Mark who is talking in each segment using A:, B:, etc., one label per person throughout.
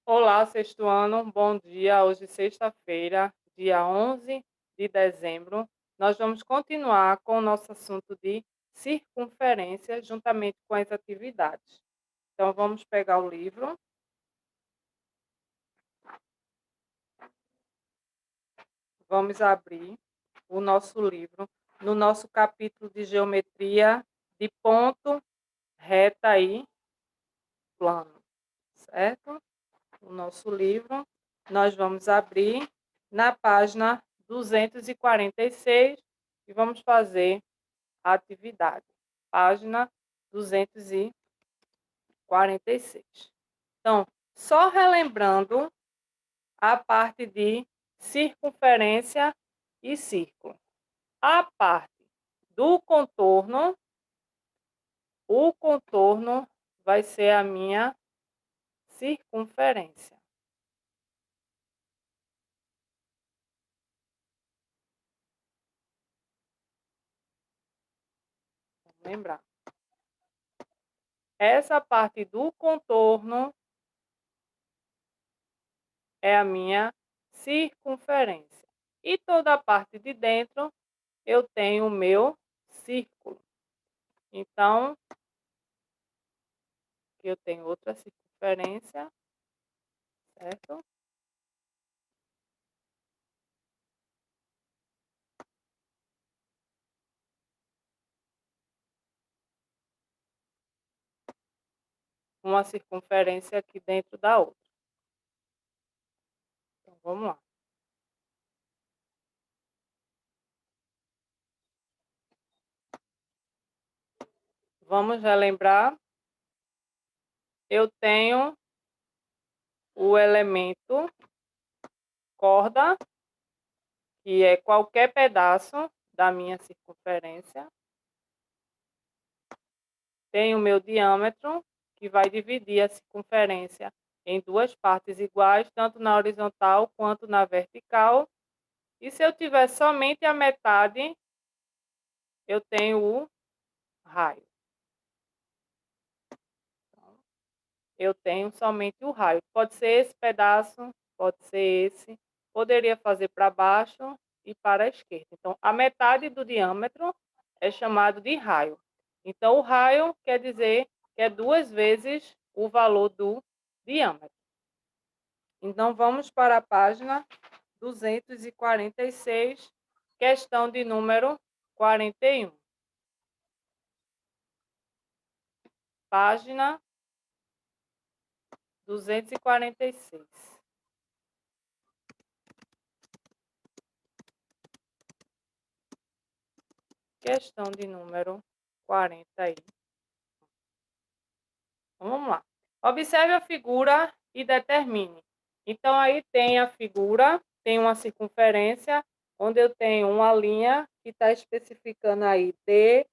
A: Olá, sexto ano, bom dia. Hoje, sexta-feira, dia 11 de dezembro, nós vamos continuar com o nosso assunto de circunferência, juntamente com as atividades. Então, vamos pegar o livro, vamos abrir o nosso livro no nosso capítulo de geometria de ponto, reta e plano, certo? O nosso livro, nós vamos abrir na página 246 e vamos fazer a atividade. Página 246. Então, só relembrando a parte de circunferência e círculo. A parte do contorno, o contorno vai ser a minha circunferência. Vamos lembrar. Essa parte do contorno é a minha circunferência. E toda a parte de dentro eu tenho o meu círculo. Então, eu tenho outra circunferência, certo? Uma circunferência aqui dentro da outra. Então, vamos lá. Vamos relembrar. Eu tenho o elemento corda, que é qualquer pedaço da minha circunferência. Tenho o meu diâmetro, que vai dividir a circunferência em duas partes iguais, tanto na horizontal quanto na vertical. E se eu tiver somente a metade, eu tenho o raio. Então, eu tenho somente o raio. Pode ser esse pedaço, pode ser esse. Poderia fazer para baixo e para a esquerda. Então, a metade do diâmetro é chamado de raio. Então, o raio quer dizer que é 2 vezes o valor do diâmetro. Então, vamos para a página 246, questão de número 41. Página 246. Questão de número 41. Vamos lá. Observe a figura e determine. Então, aí tem a figura, tem uma circunferência, onde eu tenho uma linha que está especificando aí D,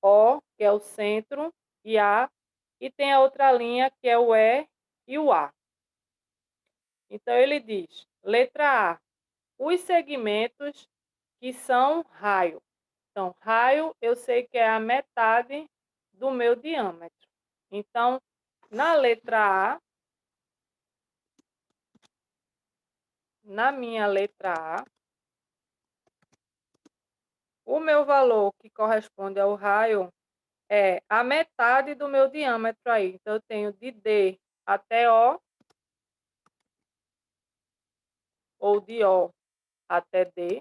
A: O, que é o centro, e A, e tem a outra linha que é o E e o A. Então, ele diz, letra A, os segmentos que são raio. Então, raio eu sei que é a metade do meu diâmetro. Então, na letra A, na minha letra A, o meu valor que corresponde ao raio é a metade do meu diâmetro aí. Então, eu tenho de D até O, ou de O até D,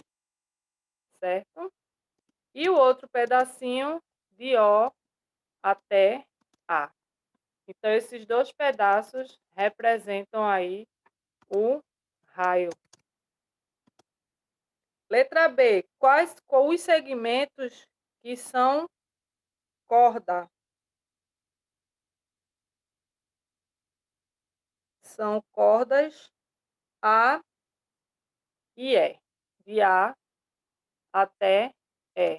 A: certo? E o outro pedacinho de O até A. Então, esses dois pedaços representam aí o raio. Letra B. Quais os segmentos que são corda? São cordas A e E. De A até E.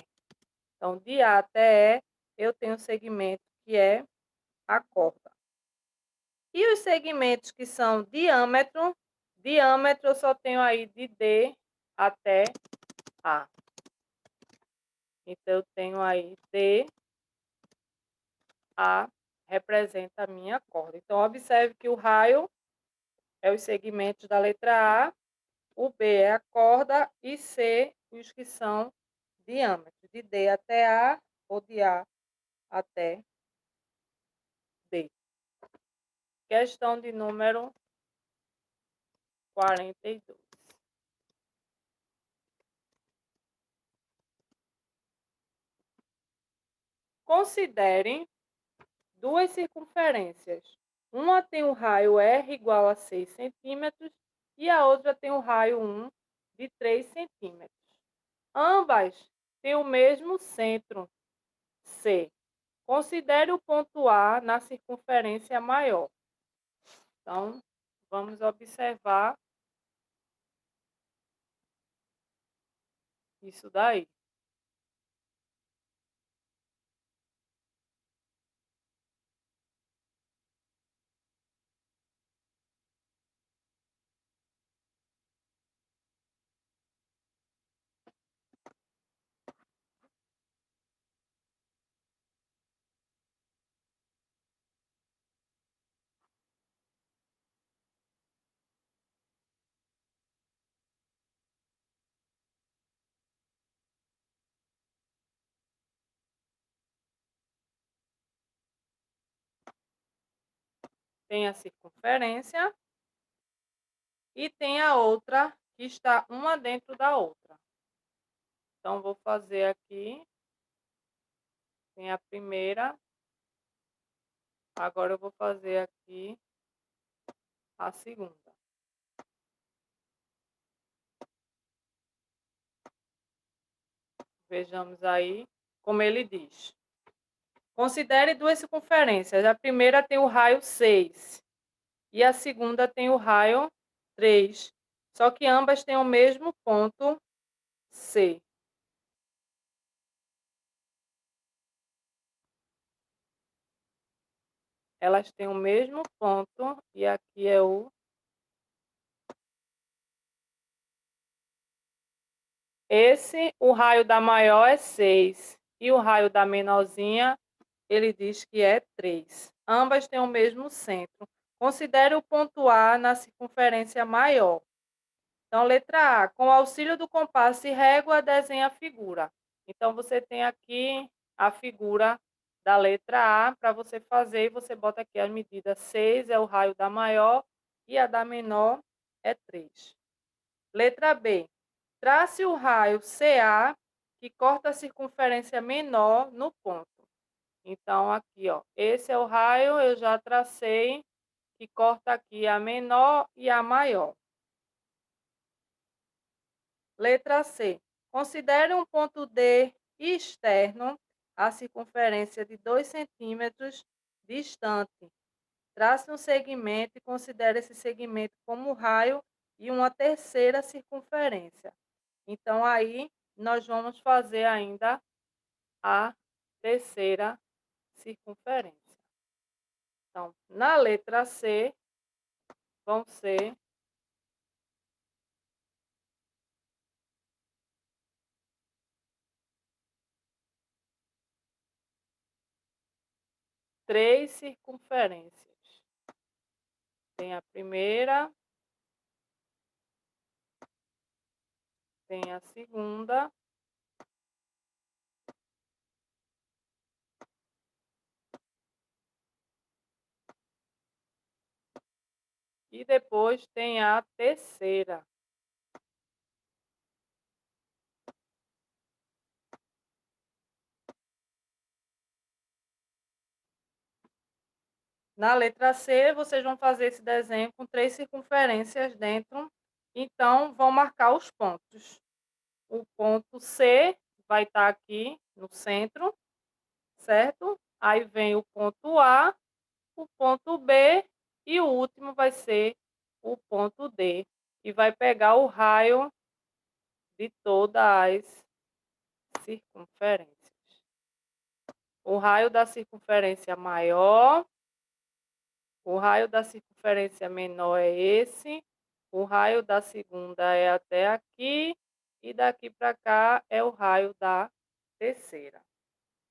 A: Então, de A até E, eu tenho um segmento que é a corda. E os segmentos que são diâmetro, diâmetro eu só tenho aí de D até A. Então, eu tenho aí D, A, representa a minha corda. Então, observe que o raio é os segmentos da letra A, o B é a corda e C os que são diâmetros, de D até A ou de A até D. Questão de número 42. Considerem duas circunferências. Uma tem o raio R igual a 6 centímetros e a outra tem o raio 1 de 3 centímetros. Ambas têm o mesmo centro, C. Considere o ponto A na circunferência maior. Então, vamos observar isso daí. Tem a circunferência e tem a outra que está uma dentro da outra. Então, vou fazer aqui. Tem a primeira. Agora eu vou fazer aqui a segunda. Vejamos aí como ele diz. Considere duas circunferências. A primeira tem o raio 6 e a segunda tem o raio 3. Só que ambas têm o mesmo ponto C. Elas têm o mesmo ponto e aqui é o... o raio da maior é 6 e o raio da menorzinha, ele diz que é 3. Ambas têm o mesmo centro. Considere o ponto A na circunferência maior. Então, letra A, com o auxílio do compasso e régua, desenha a figura. Então, você tem aqui a figura da letra A para você fazer, e você bota aqui a medida 6, é o raio da maior, e a da menor é 3. Letra B, trace o raio CA, que corta a circunferência menor no ponto. Então, aqui, ó, esse é o raio, eu já tracei, que corta aqui a menor e a maior. Letra C. Considere um ponto D externo à circunferência de 2 centímetros distante. Trace um segmento e considere esse segmento como raio e uma terceira circunferência. Então, aí, nós vamos fazer ainda a terceira circunferência. Então, na letra C, vão ser 3 circunferências. Tem a primeira, tem a segunda e depois tem a terceira. Na letra C, vocês vão fazer esse desenho com 3 circunferências dentro, então vão marcar os pontos. O ponto C vai estar aqui no centro, certo? Aí vem o ponto A, o ponto B e o último vai ser o ponto D. E vai pegar o raio de todas as circunferências. O raio da circunferência maior, o raio da circunferência menor é esse, o raio da segunda é até aqui, e daqui para cá é o raio da terceira.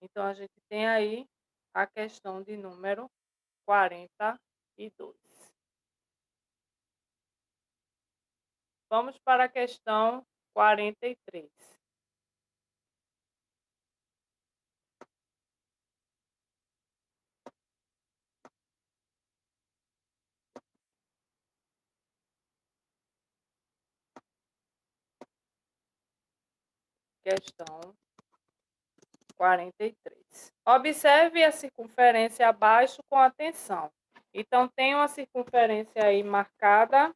A: Então, a gente tem aí a questão de número 42. Vamos para a questão 43. Questão 43. Observe a circunferência abaixo com atenção. Então, tem uma circunferência aí marcada,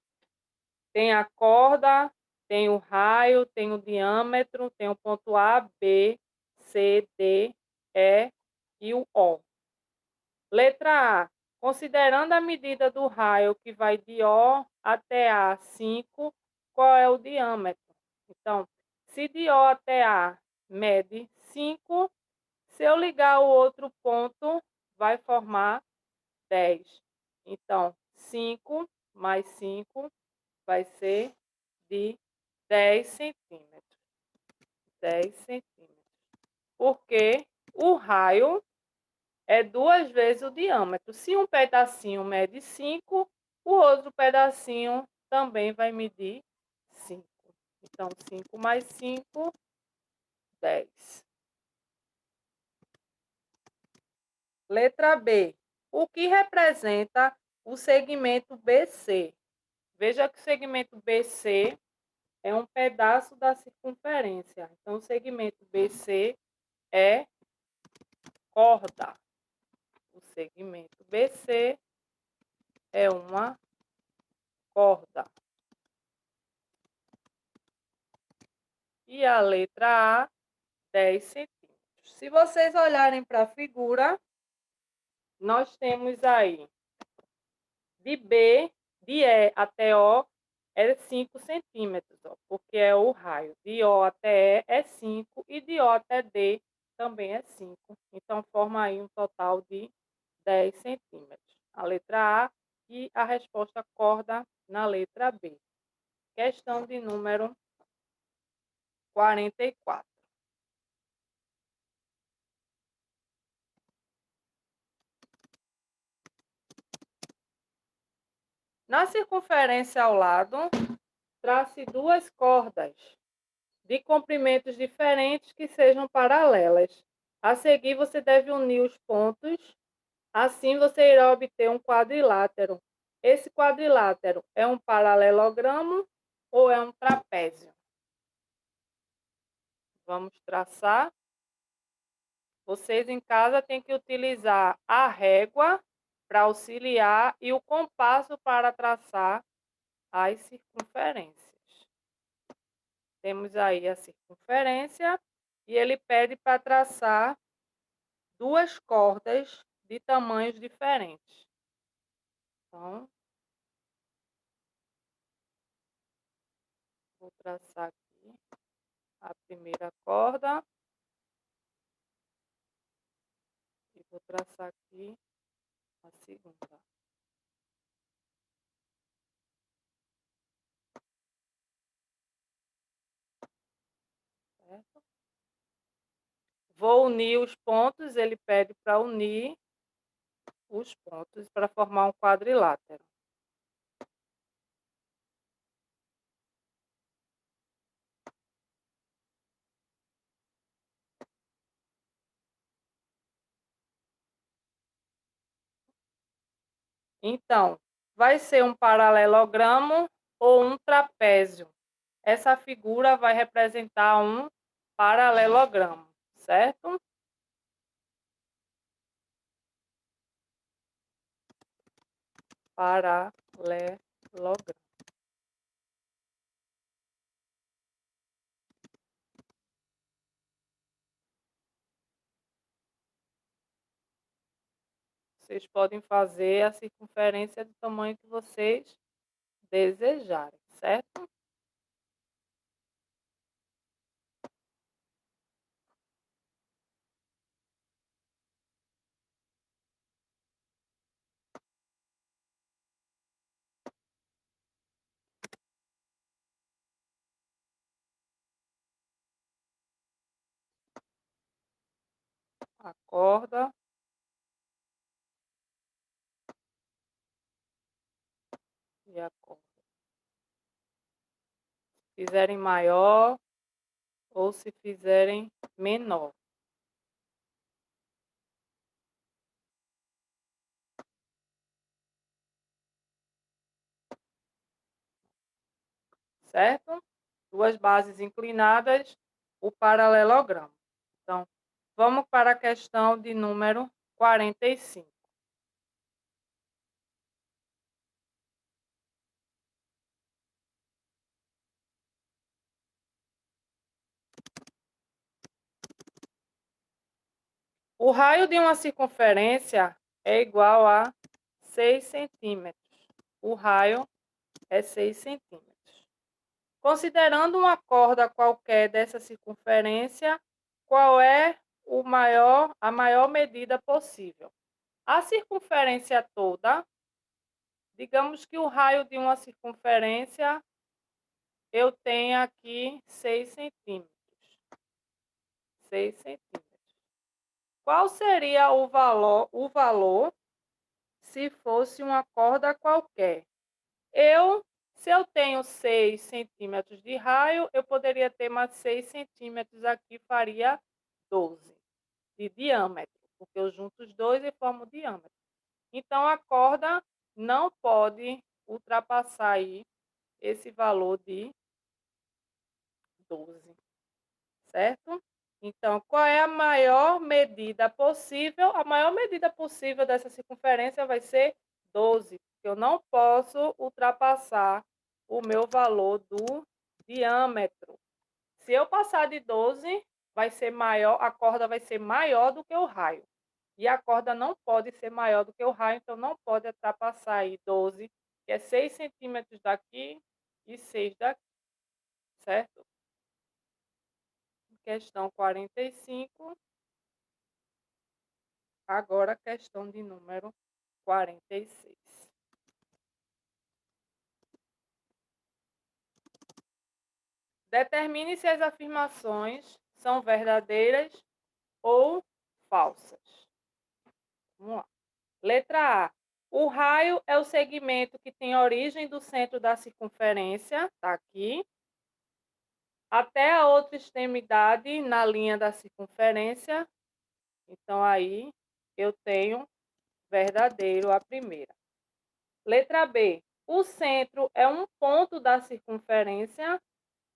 A: tem a corda, tem o raio, tem o diâmetro, tem o ponto A, B, C, D, E e o O. Letra A. Considerando a medida do raio que vai de O até A 5, qual é o diâmetro? Então, se de O até A mede 5, se eu ligar o outro ponto, vai formar 10. Então, 5 mais 5 vai ser de 10 centímetros. 10 centímetros. Porque o raio é 2 vezes o diâmetro. Se um pedacinho mede 5, o outro pedacinho também vai medir 5. Então, 5 mais 5, 10. Letra B. O que representa o segmento BC? Veja que o segmento BC é um pedaço da circunferência. Então, o segmento BC é corda. O segmento BC é uma corda. E a letra A, 10 centímetros. Se vocês olharem para a figura, nós temos aí de B, de E até O, é 5 centímetros, ó, porque é o raio. De O até E é 5 e de O até D também é 5. Então, forma aí um total de 10 centímetros. A letra A e a resposta corda na letra B. Questão de número 44. Na circunferência ao lado, trace duas cordas de comprimentos diferentes que sejam paralelas. A seguir, você deve unir os pontos, assim você irá obter um quadrilátero. Esse quadrilátero é um paralelogramo ou é um trapézio? Vamos traçar. Vocês em casa têm que utilizar a régua para auxiliar e o compasso para traçar as circunferências. Temos aí a circunferência e ele pede para traçar duas cordas de tamanhos diferentes. Então, vou traçar aqui a primeira corda e vou traçar aqui a segunda. Certo? Vou unir os pontos, ele pede para unir os pontos para formar um quadrilátero. Então, vai ser um paralelogramo ou um trapézio. Essa figura vai representar um paralelogramo, certo? Paralelogramo. Vocês podem fazer a circunferência do tamanho que vocês desejarem, certo? A corda e a corda. fizerem maior ou se fizerem menor. Certo? Duas bases inclinadas, o paralelogramo. Então, vamos para a questão de número 45. O raio de uma circunferência é igual a 6 centímetros. O raio é 6 centímetros. Considerando uma corda qualquer dessa circunferência, qual é a maior medida possível? A circunferência toda, digamos que o raio de uma circunferência eu tenho aqui 6 centímetros. 6 centímetros. Qual seria o valor se fosse uma corda qualquer? Se eu tenho 6 centímetros de raio, eu poderia ter mais 6 centímetros aqui, faria 12 de diâmetro, porque eu junto os dois e formo o diâmetro. Então, a corda não pode ultrapassar aí esse valor de 12, certo? Então, qual é a maior medida possível? A maior medida possível dessa circunferência vai ser 12, porque eu não posso ultrapassar o meu valor do diâmetro. Se eu passar de 12, vai ser maior, a corda vai ser maior do que o raio. E a corda não pode ser maior do que o raio, então não pode ultrapassar aí 12, que é 6 centímetros daqui e 6 daqui, certo? Questão 45. Agora a questão de número 46. Determine se as afirmações são verdadeiras ou falsas. Vamos lá. Letra A. O raio é o segmento que tem origem do centro da circunferência, tá aqui, até a outra extremidade na linha da circunferência. Então, aí eu tenho verdadeiro a primeira. Letra B. O centro é um ponto da circunferência.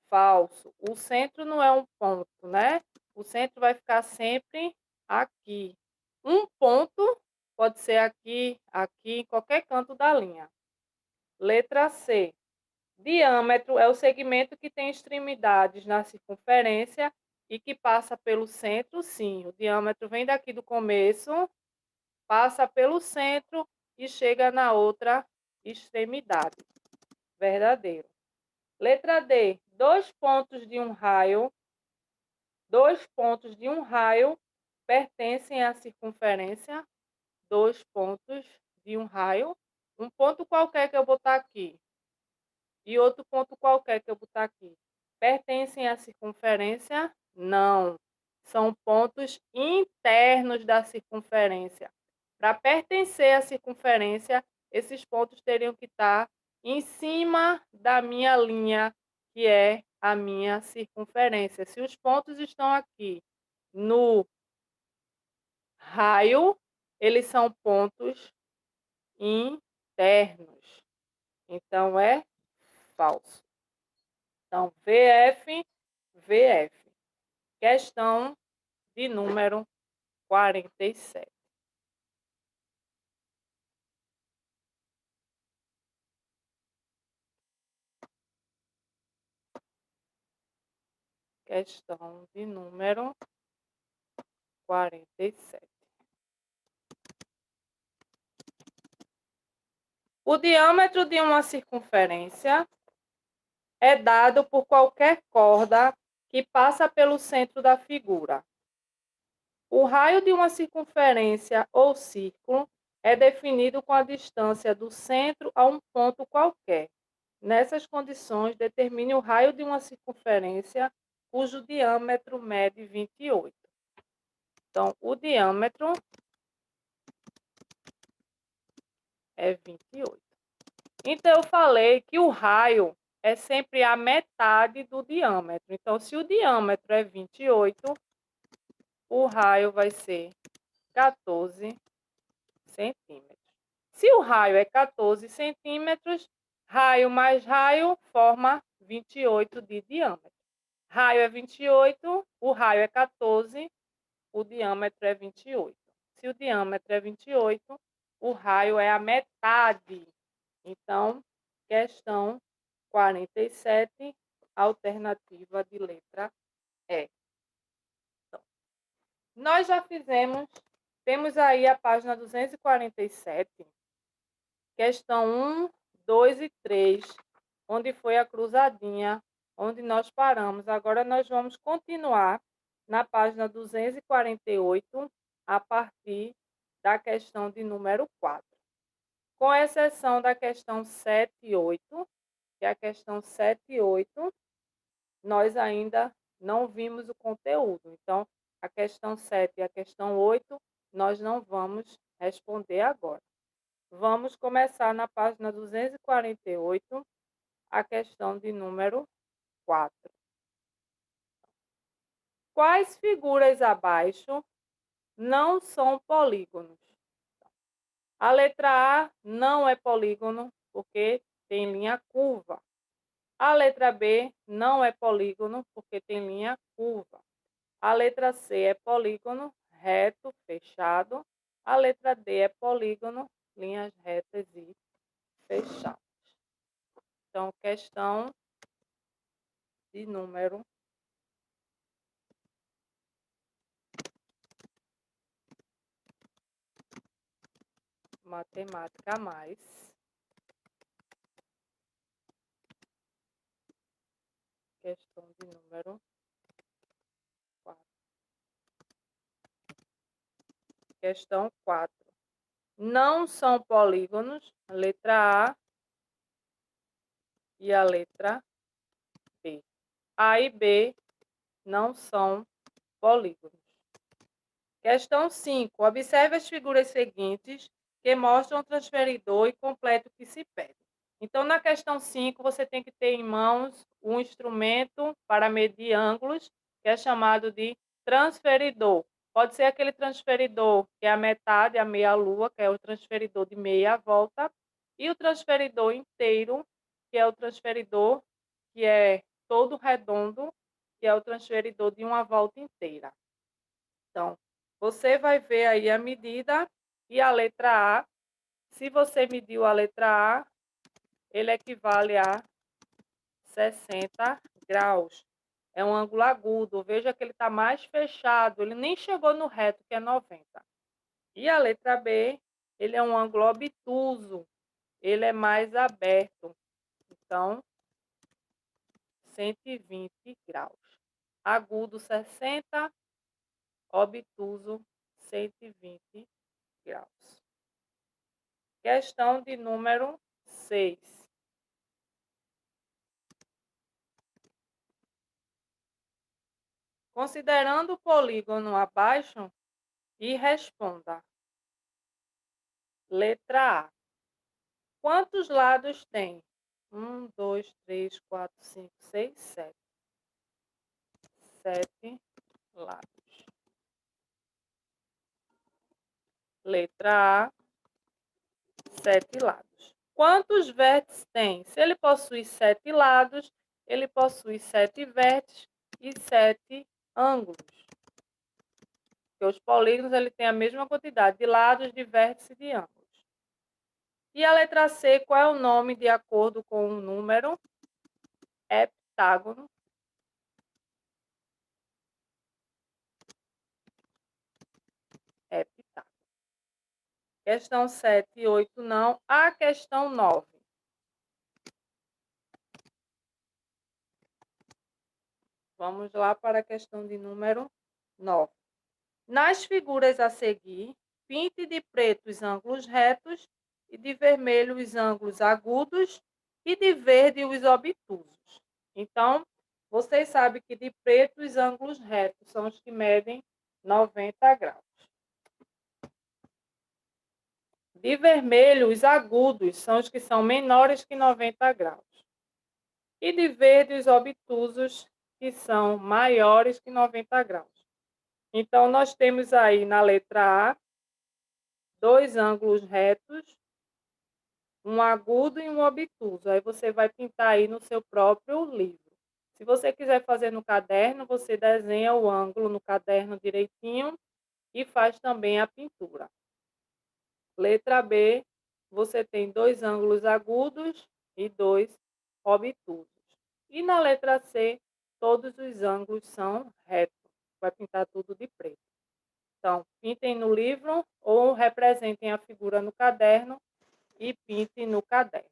A: Falso. O centro não é um ponto, né? O centro vai ficar sempre aqui. Um ponto pode ser aqui, aqui, em qualquer canto da linha. Letra C. Diâmetro é o segmento que tem extremidades na circunferência e que passa pelo centro, sim. O diâmetro vem daqui do começo, passa pelo centro e chega na outra extremidade. Verdadeiro. Letra D. Dois pontos de um raio pertencem à circunferência. Dois pontos de um raio. Um ponto qualquer que eu botar aqui e outro ponto qualquer que eu botar aqui. Pertencem à circunferência? Não. São pontos internos da circunferência. Para pertencer à circunferência, esses pontos teriam que estar em cima da minha linha, que é a minha circunferência. Se os pontos estão aqui no raio, eles são pontos internos. Então, é falso. Então, VF, VF. Questão de número 47. Questão de número 47. O diâmetro de uma circunferência é dado por qualquer corda que passa pelo centro da figura. O raio de uma circunferência ou círculo é definido com a distância do centro a um ponto qualquer. Nessas condições, determine o raio de uma circunferência cujo diâmetro mede 28. Então, o diâmetro é 28. Então, eu falei que o raio é sempre a metade do diâmetro. Então, se o diâmetro é 28, o raio vai ser 14 centímetros. Se o raio é 14 centímetros, raio mais raio forma 28 de diâmetro. Raio é 28, o raio é 14, o diâmetro é 28. Se o diâmetro é 28, o raio é a metade. Então, questão 47, alternativa de letra E. Então, nós já fizemos, temos aí a página 247, questão 1, 2 e 3, onde foi a cruzadinha, onde nós paramos. Agora nós vamos continuar na página 248, a partir da questão de número 4. Com exceção da questão 7 e 8, que é a questão 7 e 8, nós ainda não vimos o conteúdo. Então, a questão 7 e a questão 8, nós não vamos responder agora. Vamos começar na página 248, a questão de número 4. Quais figuras abaixo não são polígonos? A letra A não é polígono, porque tem linha curva. A letra B não é polígono, porque tem linha curva. A letra C é polígono, reto, fechado. A letra D é polígono, linhas retas e fechadas. Então, questão de número matemática mais. Questão de número 4. Questão 4. Não são polígonos, a letra A e a letra B. A e B não são polígonos. Questão 5. Observe as figuras seguintes que mostram o transferidor e complete o que se pede. Então, na questão 5, você tem que ter em mãos um instrumento para medir ângulos, que é chamado de transferidor. Pode ser aquele transferidor que é a metade, a meia-lua, que é o transferidor de meia volta, e o transferidor inteiro, que é o transferidor que é todo redondo, que é o transferidor de uma volta inteira. Então, você vai ver aí a medida e a letra A. Se você mediu a letra A, ele equivale a 60 graus. É um ângulo agudo. Veja que ele está mais fechado. Ele nem chegou no reto, que é 90. E a letra B, ele é um ângulo obtuso. Ele é mais aberto. Então, 120 graus. Agudo, 60. Obtuso, 120 graus. Questão de número 6. Considerando o polígono abaixo, e responda. Letra A. Quantos lados tem? 1, 2, 3, 4, 5, 6, 7. 7 lados. Letra A, 7 lados. Quantos vértices tem? Se ele possui 7 lados, ele possui 7 vértices e 7 ângulos. Porque os polígonos ele tem a mesma quantidade de lados, de vértices e de ângulos. E a letra C, qual é o nome de acordo com o número? Heptágono. Heptágono. Questão 7 e 8 não. A questão 9. Vamos lá para a questão de número 9. Nas figuras a seguir, pinte de preto os ângulos retos e de vermelho os ângulos agudos e de verde os obtusos. Então, vocês sabem que de preto os ângulos retos são os que medem 90 graus. De vermelho, os agudos são os que são menores que 90 graus. e de verdes obtusos, que são maiores que 90 graus. Então, nós temos aí na letra A, dois ângulos retos, um agudo e um obtuso. Aí você vai pintar aí no seu próprio livro. Se você quiser fazer no caderno, você desenha o ângulo no caderno direitinho e faz também a pintura. Letra B, você tem dois ângulos agudos e dois obtusos. E na letra C, todos os ângulos são retos. Vai pintar tudo de preto. Então, pintem no livro ou representem a figura no caderno e pintem no caderno.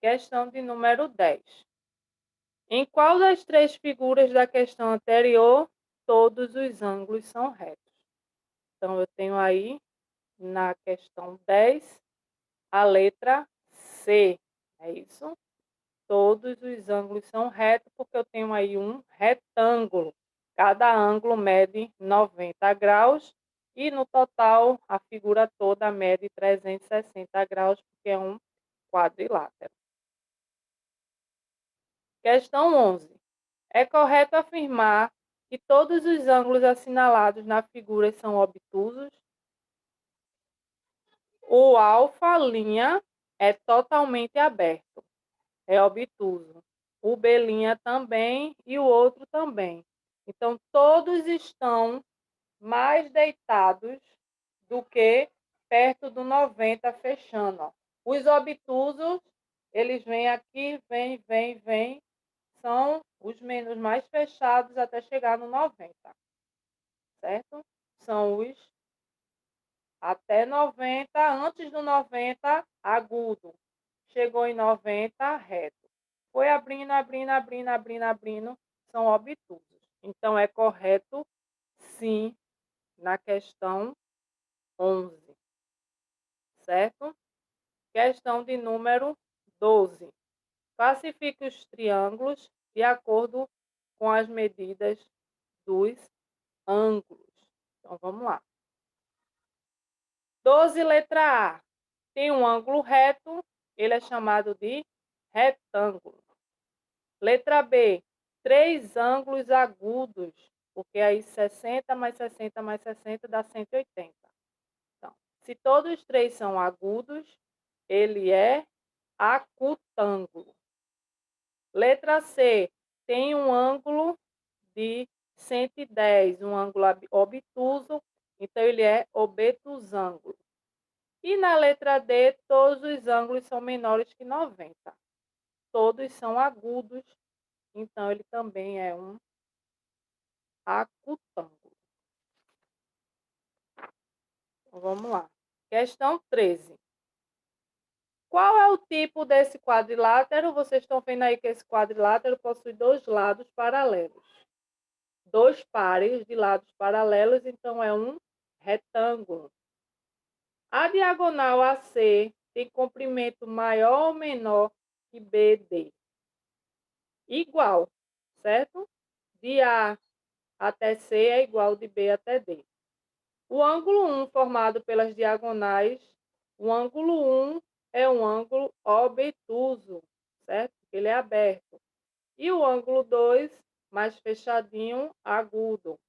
A: Questão de número 10. Em qual das três figuras da questão anterior todos os ângulos são retos? Então, eu tenho aí na questão 10 a letra C. É isso? Todos os ângulos são retos porque eu tenho aí um retângulo. Cada ângulo mede 90 graus e no total a figura toda mede 360 graus porque é um quadrilátero. Questão 11. É correto afirmar que todos os ângulos assinalados na figura são obtusos? O alfa linha é totalmente aberto, é obtuso. O B' também e o outro também. Então, todos estão mais deitados do que perto do 90, fechando. Ó. Os obtusos, eles vêm aqui, vêm, são os menos mais fechados até chegar no 90, certo? São os até 90, antes do 90, agudo. Chegou em 90, reto. Foi abrindo, são obtusos. Então, é correto, sim, na questão 11, certo? Questão de número 12. Classifique os triângulos de acordo com as medidas dos ângulos. Então, vamos lá. 12, letra A. Tem um ângulo reto, ele é chamado de retângulo. Letra B, três ângulos agudos, porque aí 60 mais 60 mais 60 dá 180. Então, se todos os três são agudos, ele é acutângulo. Letra C, tem um ângulo de 110, um ângulo obtuso, então ele é obtusângulo. E na letra D, todos os ângulos são menores que 90. Todos são agudos, então ele também é um acutângulo. Então, vamos lá. Questão 13. Qual é o tipo desse quadrilátero? Vocês estão vendo aí que esse quadrilátero possui dois lados paralelos. Dois pares de lados paralelos, então é um retângulo. A diagonal AC tem comprimento maior ou menor que BD? Igual, certo? De A até C é igual de B até D. O ângulo 1 formado pelas diagonais, o ângulo 1 é um ângulo obtuso, certo? Ele é aberto. E o ângulo 2, mais fechadinho, agudo.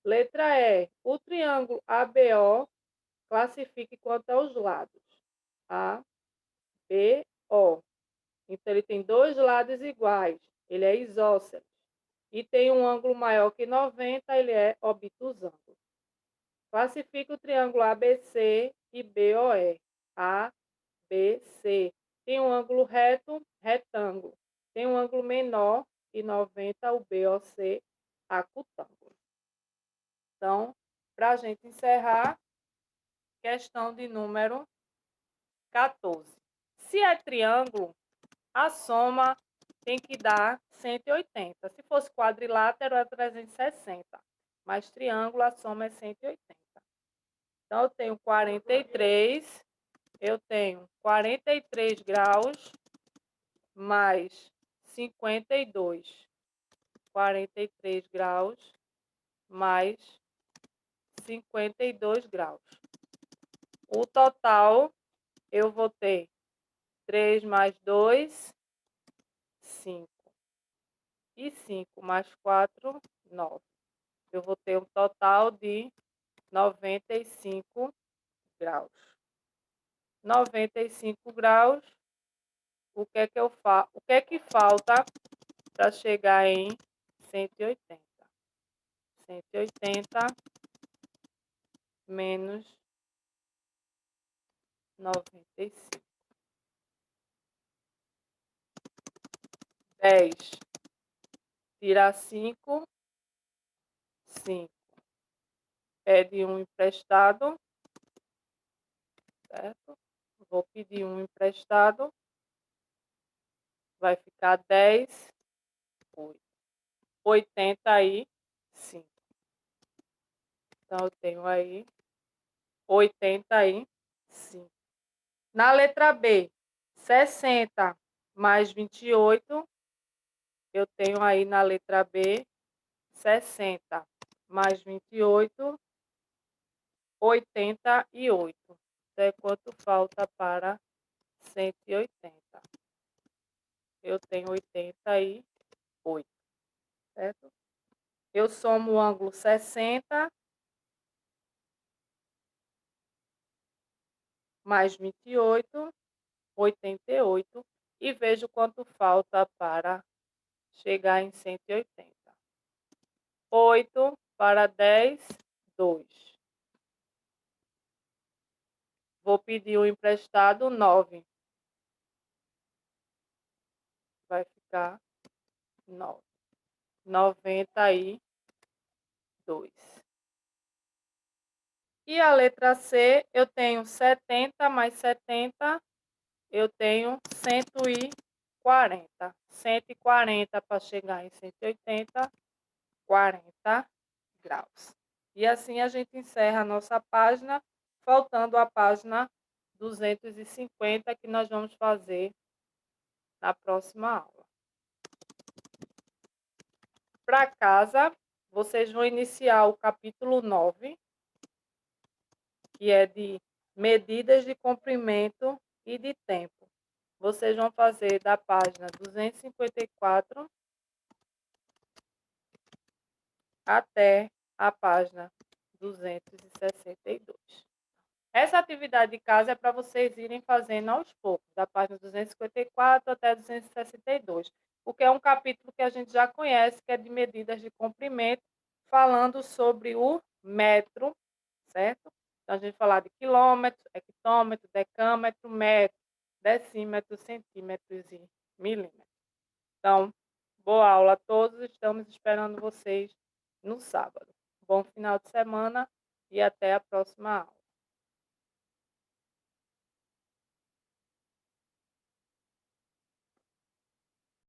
A: Letra E. O triângulo ABO classifique quanto aos lados. A, B, O. Então, ele tem dois lados iguais. Ele é isósceles. E tem um ângulo maior que 90, ele é obtusângulo. Classifica o triângulo ABC e BOE. ABC. Tem um ângulo reto, retângulo. Tem um ângulo menor que 90, o BOC, acutângulo. Então, para a gente encerrar, questão de número 14. Se é triângulo, a soma tem que dar 180. Se fosse quadrilátero, é 360. Mas triângulo, a soma é 180. Então, eu tenho 43, eu tenho 43 graus mais 52. 43 graus mais 52 graus. O total, eu vou ter 3 mais 2, 5. E 5 mais 4, 9. Eu vou ter um total de 95 graus. 95 graus, o que é que falta para chegar em 180? 180 menos 95. 10 tirar 5, 5. Pede um emprestado, certo? Vou pedir um emprestado. Vai ficar 10, 8. 85. Então, eu tenho aí 85. Na letra B, 60 mais 28, eu tenho aí na letra B, 60 mais 28, 88. Então, é quanto falta para 180? Eu tenho 88, certo? Eu somo o ângulo 60 mais 28, 88, e vejo quanto falta para chegar em 180. 8 para 10, 2. Vou pedir o emprestado 9. Vai ficar 9. 92. E a letra C, eu tenho 70 mais 70, eu tenho 140. 140 para chegar em 180, 40 graus. E assim a gente encerra a nossa página, faltando a página 250, que nós vamos fazer na próxima aula. Para casa, vocês vão iniciar o capítulo 9, que é de medidas de comprimento e de tempo. Vocês vão fazer da página 254 até a página 262. Essa atividade de casa é para vocês irem fazendo aos poucos, da página 254 até 262, porque é um capítulo que a gente já conhece, que é de medidas de comprimento, falando sobre o metro, certo? Então, a gente vai falar de quilômetro, hectômetro, decâmetro, metro, decímetro, centímetros e milímetros. Então, boa aula a todos, estamos esperando vocês no sábado. Bom final de semana e até a próxima aula.